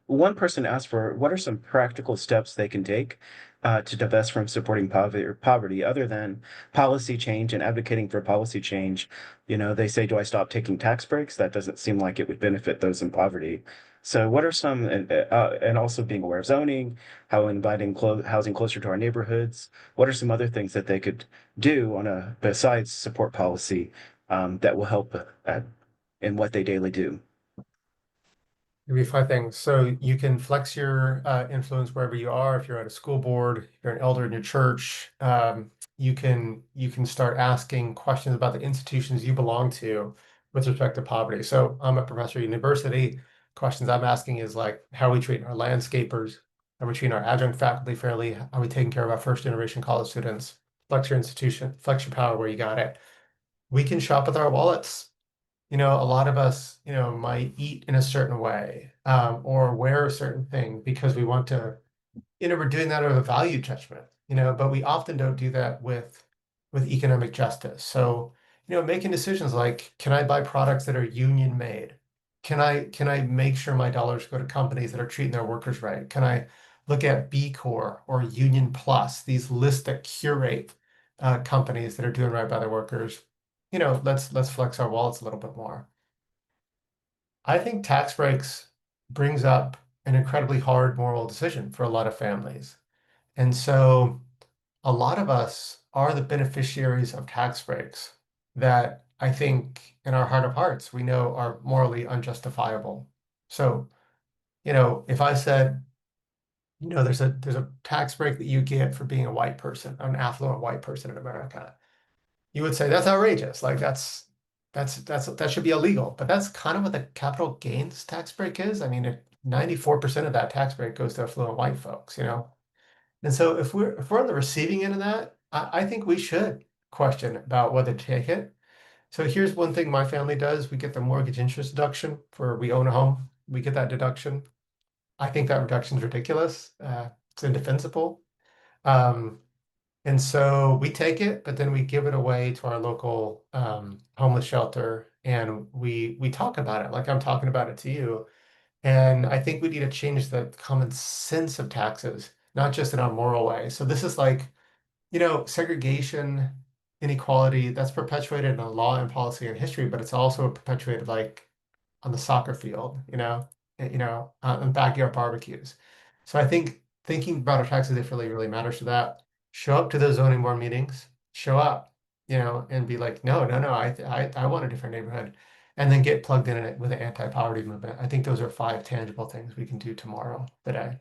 one person asked for what are some practical steps they can take to divest from supporting poverty other than policy change and advocating for policy change. You know, they say, do I stop taking tax breaks? That doesn't seem like it would benefit those in poverty. So, what are some, and also being aware of zoning, how inviting housing closer to our neighborhoods? What are some other things that they could do on a besides support policy that will help in what they daily do? Maybe five things. So you can flex your influence wherever you are. If you're at a school board, if you're an elder in your church, you can start asking questions about the institutions you belong to with respect to poverty. So I'm a professor at university. Questions I'm asking is like, how are we treating our landscapers? Are we treating our adjunct faculty fairly? Are we taking care of our first generation college students? Flex your institution, flex your power where you got it. We can shop with our wallets. A lot of us, might eat in a certain way, or wear a certain thing because we want to, we're doing that out of a value judgment, but we often don't do that with economic justice. So, making decisions like, can I buy products that are union made? Can I make sure my dollars go to companies that are treating their workers right? Can I look at B Corp or Union Plus, these lists that curate companies that are doing right by their workers? Let's flex our wallets a little bit more. I think tax breaks brings up an incredibly hard moral decision for a lot of families. And so a lot of us are the beneficiaries of tax breaks that I think in our heart of hearts we know are morally unjustifiable. So, if I said, there's a tax break that you get for being a white person, an affluent white person in America, you would say that's outrageous. Like that should be illegal. But that's kind of what the capital gains tax break is. I mean, 94% of that tax break goes to affluent white folks. And so if we're on the receiving end of that, I think we should question about whether to take it. So here's one thing my family does. We get the mortgage interest deduction for we own a home. We get that deduction. I think that reduction is ridiculous. It's indefensible. Um, and so we take it, but then we give it away to our local homeless shelter, and we talk about it like I'm talking about it to you. And I think we need to change the common sense of taxes, not just in a moral way. So this is like, segregation, inequality, that's perpetuated in law and policy and history, but it's also perpetuated like on the soccer field, and backyard barbecues. So I think thinking about our taxes differently really matters to that. Show up to those zoning board meetings, show up, and be like, no, no, no, I want a different neighborhood, and then get plugged in it with the anti-poverty movement. I think those are five tangible things we can do tomorrow, today.